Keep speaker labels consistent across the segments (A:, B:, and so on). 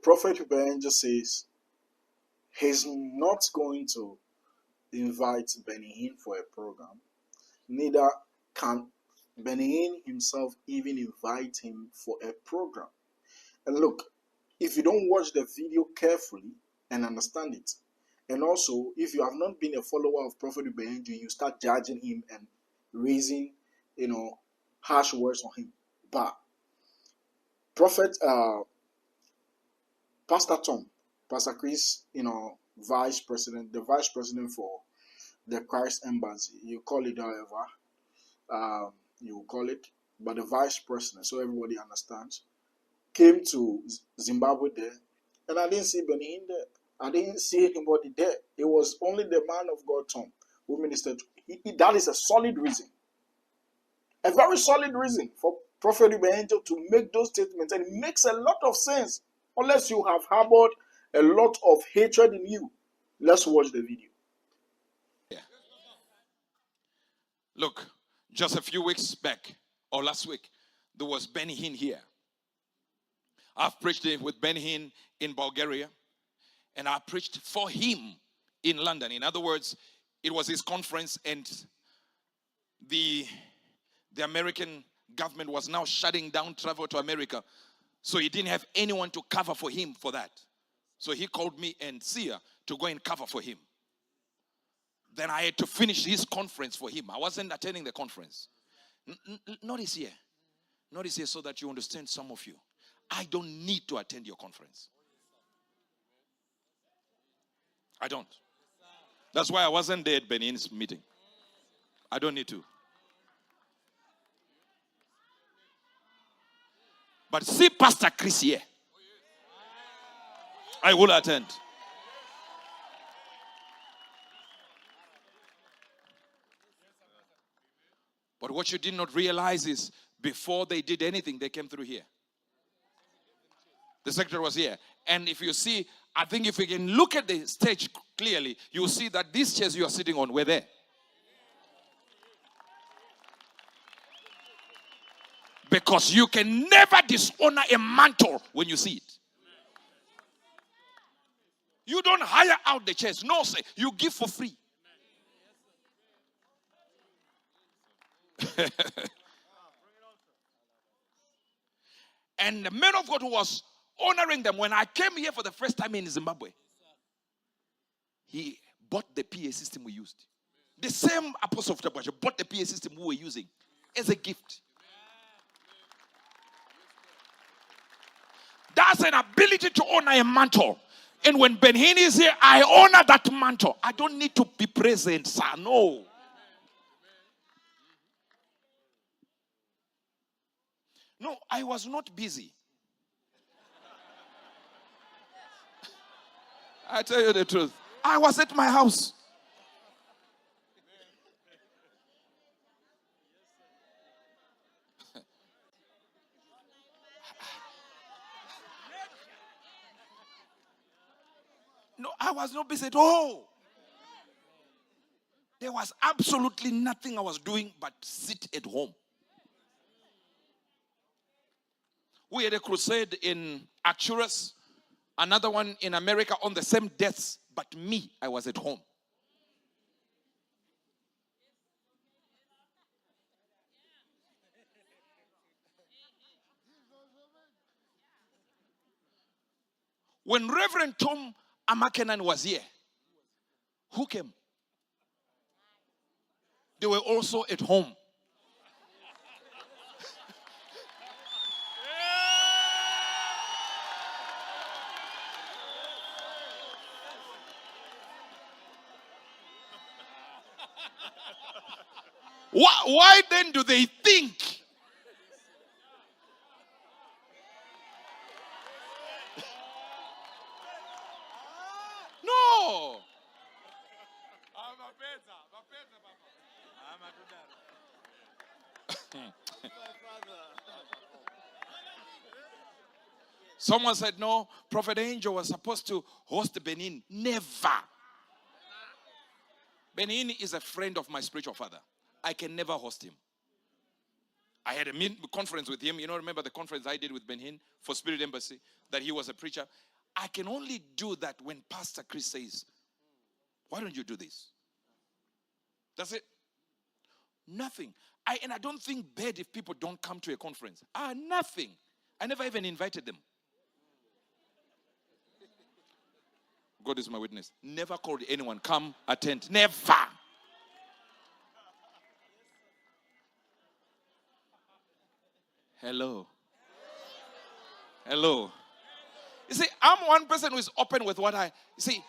A: Prophet Ibrahim just says he's not going to invite Benny Hinn for a program. Neither can Benny Hinn himself even invite him for a program. And look, if you don't watch the video carefully and understand it, and also if you have not been a follower of Prophet Ibrahim, you start judging him and raising, harsh words on him. But Prophet, Pastor Tom, Pastor Chris, the vice president for the Christ Embassy, you call it however you call it, but the vice president, so everybody understands, came to Zimbabwe there, and I didn't see Benny Hinn there. I didn't see anybody there. It was only the man of God, Tom, who ministered. That is a solid reason, a very solid reason for Prophet Ibrahim to make those statements, and it makes a lot of sense. Unless you have harbored a lot of hatred in you. Let's watch the video.
B: Yeah. Look, just a few weeks back, or last week, there was Benny Hinn here. I've preached with Benny Hinn in Bulgaria, and I preached for him in London. In other words, it was his conference, and the American government was now shutting down travel to America. So he didn't have anyone to cover for him for that. So he called me and Sia to go and cover for him. Then I had to finish his conference for him. I wasn't attending the conference. Notice here. Notice here so that you understand, some of you. I don't need to attend your conference. I don't. That's why I wasn't there at Benny Hinn's meeting. I don't need to. But see Pastor Chris here. I will attend. But what you did not realize is before they did anything, they came through here. The secretary was here. And if you see, I think if you can look at the stage clearly, you will see that these chairs you are sitting on were there. Because you can never dishonor a mantle when you see it. You don't hire out the chairs. No, sir. You give for free. And the man of God who was honoring them, when I came here for the first time in Zimbabwe, he bought the PA system we used. The same apostle of Tabasha bought the PA system we were using as a gift. That's an ability to honor a mantle. And when Ben Hinn is here, I honor that mantle. I don't need to be present, sir. No. No, I was not busy. I tell you the truth. I was at my house. No, I was not busy at all. There was absolutely nothing I was doing but sit at home. We had a crusade in Arcturus, another one in America on the same deaths, but me, I was at home. When Reverend Tom Amakenan was here, who came? They were also at home. Why then do they think? No. Someone said, no, Prophet Angel was supposed to host Ben Hinn. Never. Ben Hinn is a friend of my spiritual father. I can never host him. I had a conference with him. You know, remember the conference I did with Ben Hinn for Spirit Embassy, that he was a preacher? I can only do that when Pastor Chris says, why don't you do this? That's it. Nothing. And I don't think bad if people don't come to a conference. Nothing. I never even invited them. God is my witness. Never called anyone, come, attend. Never. Hello. Hello. You see, I'm one person who is open with what you see,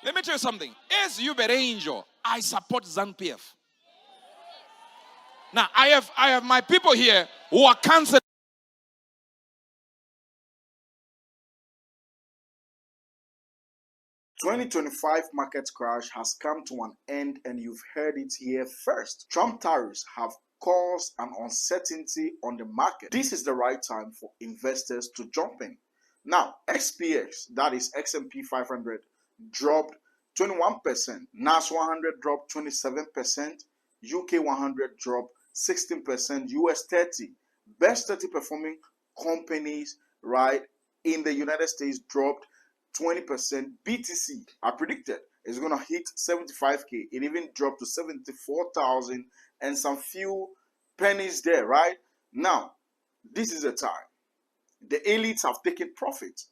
B: let me tell you something. As Uber Angel, I support ZANU-PF. Now, I have my people here who are cancer.
A: 2025 market crash has come to an end, and you've heard it here first. Trump tariffs have caused an uncertainty on the market. This is the right time for investors to jump in. Now, XPX, that is XMP 500, dropped 21%. NAS 100 dropped 27%. UK 100 dropped 16%. US 30, best 30 performing companies, right, in the United States dropped 20%. BTC, I predicted, is going to hit 75K. It even dropped to 74,000 and some few pennies there, right? Now, this is the time. The elites have taken profit.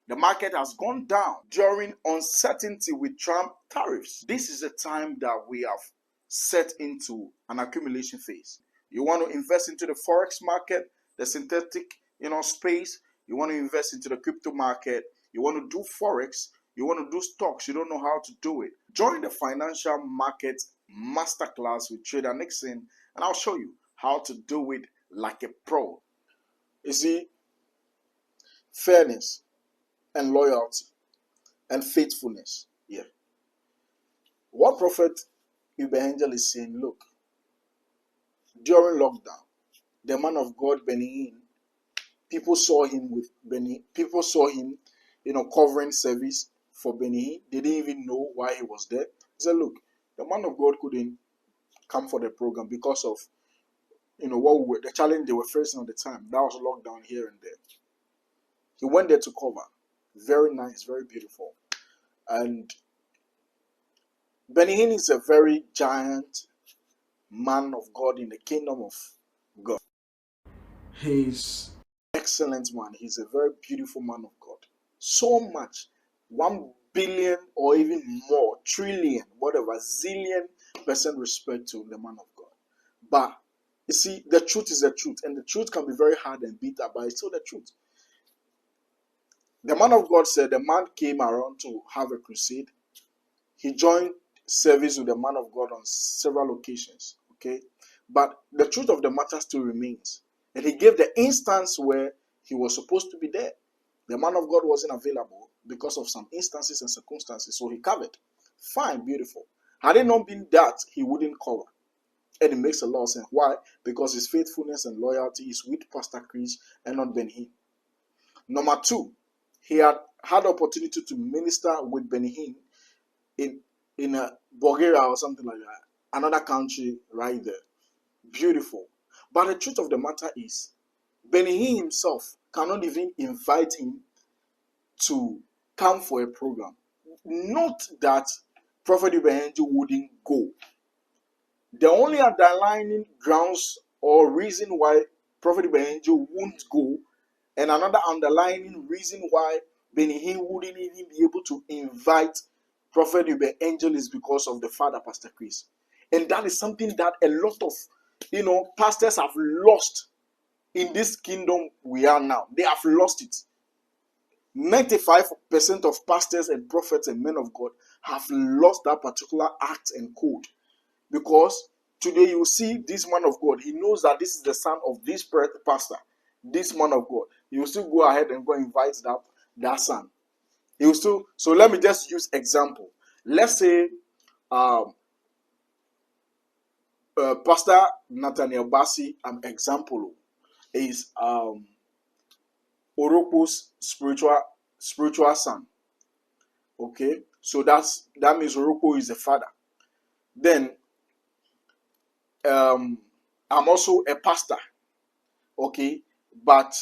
A: The market has gone down during uncertainty with Trump tariffs. This is the time that we have set into an accumulation phase. You want to invest into the forex market, the synthetic, space. You want to invest into the crypto market. You want to do forex. You want to do stocks. You don't know how to do it. Join the financial market masterclass with Trader Nixon, and I'll show you how to do it like a pro. You see, fairness and loyalty and faithfulness. Yeah. What Prophet Angel is saying, look, during lockdown, the man of God, Hinn, people saw him, covering service for Hinn. They didn't even know why he was there. He said, look, the man of God couldn't come for the program because of, the challenge they were facing at the time. That was lockdown here and there. He went there to cover. Very nice, very beautiful. And Hinn is a very giant man of God in the kingdom of God. He's excellent man. He's a very beautiful man of God. So much, 1 billion or even more, trillion, whatever, zillion % respect to the man of God. But you see, the truth is the truth, and the truth can be very hard and bitter, but it's still the truth. The man of God said the man came around to have a crusade. He joined service with the man of God on several occasions. Okay, but the truth of the matter still remains. And he gave the instance where he was supposed to be there. The man of God wasn't available because of some instances and circumstances, so he covered. Fine, beautiful. Had it not been that, he wouldn't cover. And it makes a lot of sense. Why? Because his faithfulness and loyalty is with Pastor Chris and not Hinn. Number two, he had opportunity to minister with Hinn in Bulgaria or something like that. Another country right there. Beautiful. But the truth of the matter is, Hinn himself cannot even invite him to come for a program. Not that Prophet Angel wouldn't go. The only underlying grounds or reason why Prophet Angel won't go, and another underlying reason why Hinn wouldn't even be able to invite Prophet Angel is because of the father, Pastor Chris. And that is something that a lot of pastors have lost in this kingdom we are now. They have lost it. 95% of pastors and prophets and men of God have lost that particular act and code. Because today you see this man of God, he knows that this is the son of this pastor, this man of God. He will still go ahead and go invite that son. He will still. So let me just use example. Let's say Pastor Nathaniel Bassi, an example, is Oroko's spiritual son. Okay, so that means Oroko is the father. Then I'm also a pastor. Okay, but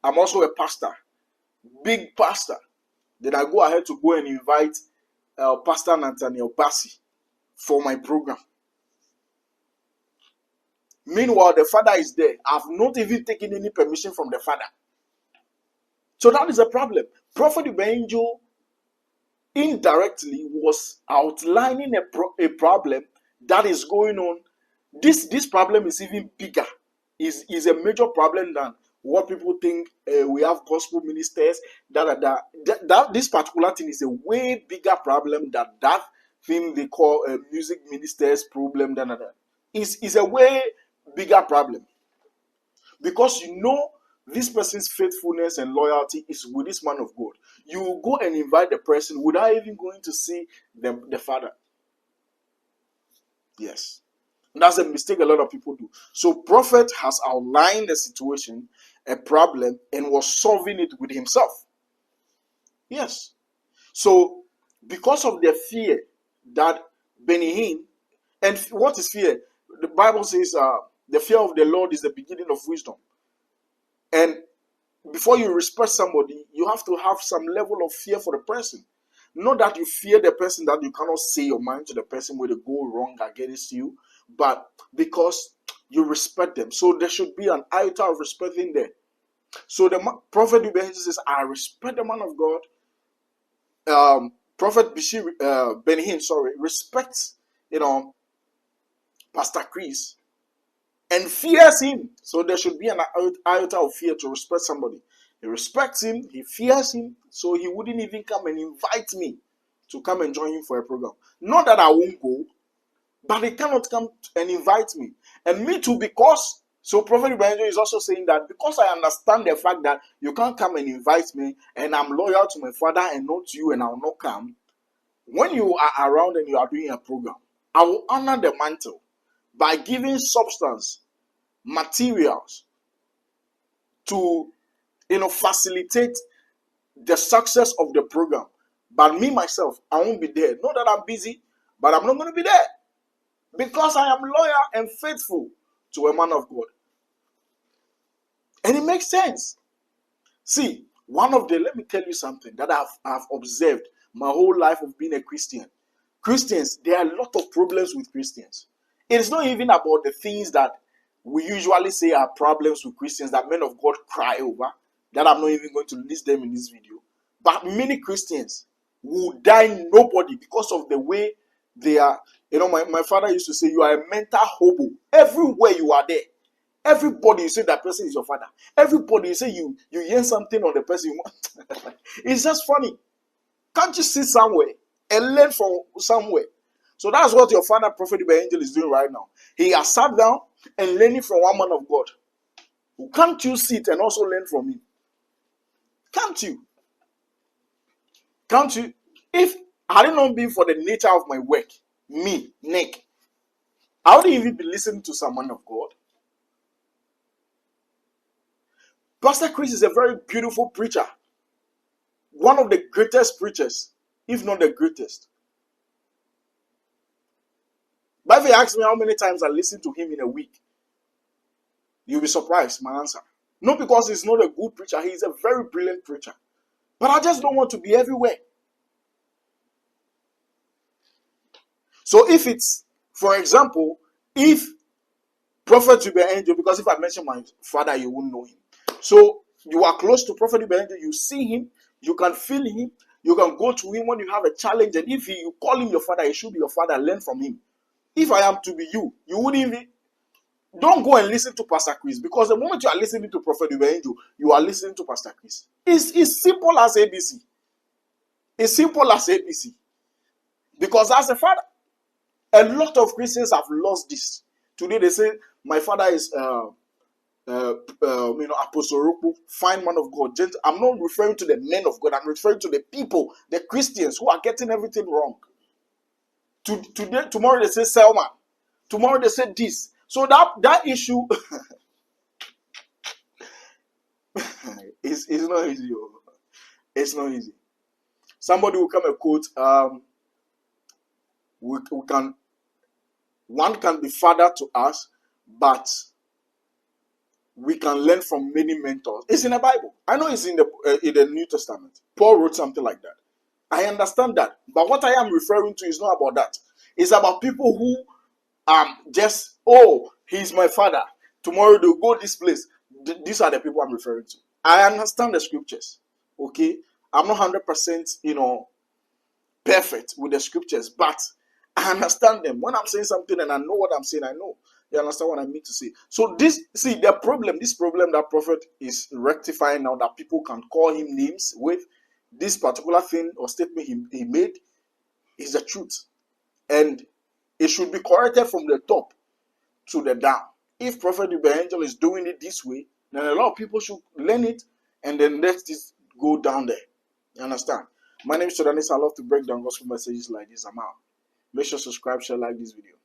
A: I'm also a pastor, big pastor. Then I go ahead to go and invite Pastor Nathaniel Bassi for my program. Meanwhile, the father is there. I've not even taken any permission from the father. So that is a problem. Prophet Ibenjo indirectly was outlining a problem that is going on. This problem is even bigger. Is a major problem than what people think. We have gospel ministers. That this particular thing is a way bigger problem than that thing they call music ministers problem. Is a way bigger problem, because this person's faithfulness and loyalty is with this man of God. You will go and invite the person without even going to see the father. Yes. That's a mistake a lot of people do. So prophet has outlined the situation, a problem, and was solving it with himself. Yes. So because of the fear that Benny Hinn, and what is fear? The Bible says the fear of the Lord is the beginning of wisdom. And before you respect somebody, you have to have some level of fear for the person. Not that you fear the person, that you cannot say your mind to the person where they go wrong against you, but because you respect them. So there should be an iota of respect in there. So the prophet Ibrahim says, I respect the man of God. Prophet Benny Hinn, respects, Pastor Chris, and fears him. So there should be an iota of fear to respect somebody. He respects him, he fears him, so he wouldn't even come and invite me to come and join him for a program. Not that I won't go, but he cannot come and invite me. And me too, because, so Prophet Ibrahim is also saying that because I understand the fact that you can't come and invite me, and I'm loyal to my father and not you, and I'll not come, when you are around and you are doing a program, I will honor the mantle by giving substance, materials to facilitate the success of the program. But me myself, I won't be there. Not that I'm busy, but I'm not going to be there, because I am loyal and faithful to a man of God. And it makes sense. See, let me tell you something that I've observed my whole life of being a Christian. Christians, there are a lot of problems with Christians. It is not even about the things that we usually say are problems with Christians that men of God cry over, that I'm not even going to list them in this video. But many Christians will die nobody because of the way they are. My father used to say, you are a mental hobo. Everywhere you are there. Everybody, you say that person is your father. Everybody, you say you hear something on the person. It's just funny. Can't you sit somewhere and learn from somewhere? So that's what your father, Prophet Angel, is doing right now. He has sat down and learning from one man of God. Can't you sit and also learn from him? Can't you? Can't you? If had it not been for the nature of my work, me, Nick, I wouldn't even be listening to some man of God. Pastor Chris is a very beautiful preacher. One of the greatest preachers, if not the greatest. But if you ask me how many times I listen to him in a week, you'll be surprised, my answer. Not because he's not a good preacher, he's a very brilliant preacher. But I just don't want to be everywhere. So if it's, for example, if Prophet Angel, because if I mention my father, you won't know him. So you are close to Prophet Angel, you see him, you can feel him, you can go to him when you have a challenge, and if you call him your father, he should be your father, learn from him. If I am to be you wouldn't even, don't go and listen to Pastor Chris, because the moment you are listening to Prophet Angel, you are listening to Pastor Chris. It's simple as ABC. It's simple as ABC. Because as a father, a lot of Christians have lost this. Today they say, my father is Apostle Roku, fine man of God. I'm not referring to the men of God. I'm referring to the people, the Christians who are getting everything wrong. Tomorrow they say Selman. Tomorrow they say this. So that issue is not easy. It's not easy. Somebody will come and quote, one can be father to us, but we can learn from many mentors. It's in the Bible. I know it's in the New Testament. Paul wrote something like that. I understand that. But what I am referring to is not about that. It's about people who just, oh, he's my father. Tomorrow they'll go this place. These are the people I'm referring to. I understand the scriptures. Okay? I'm not 100%, perfect with the scriptures, but I understand them. When I'm saying something and I know what I'm saying, I know. You understand what I mean to say? So this problem that prophet is rectifying now, that people can call him names with, this particular thing or statement he made, is the truth. And it should be corrected from the top to the down. If Prophet Angel is doing it this way, then a lot of people should learn it and then let this go down there. You understand? My name is Chodanis. I love to break down gospel messages like this. I'm out. Make sure to subscribe, share, like this video.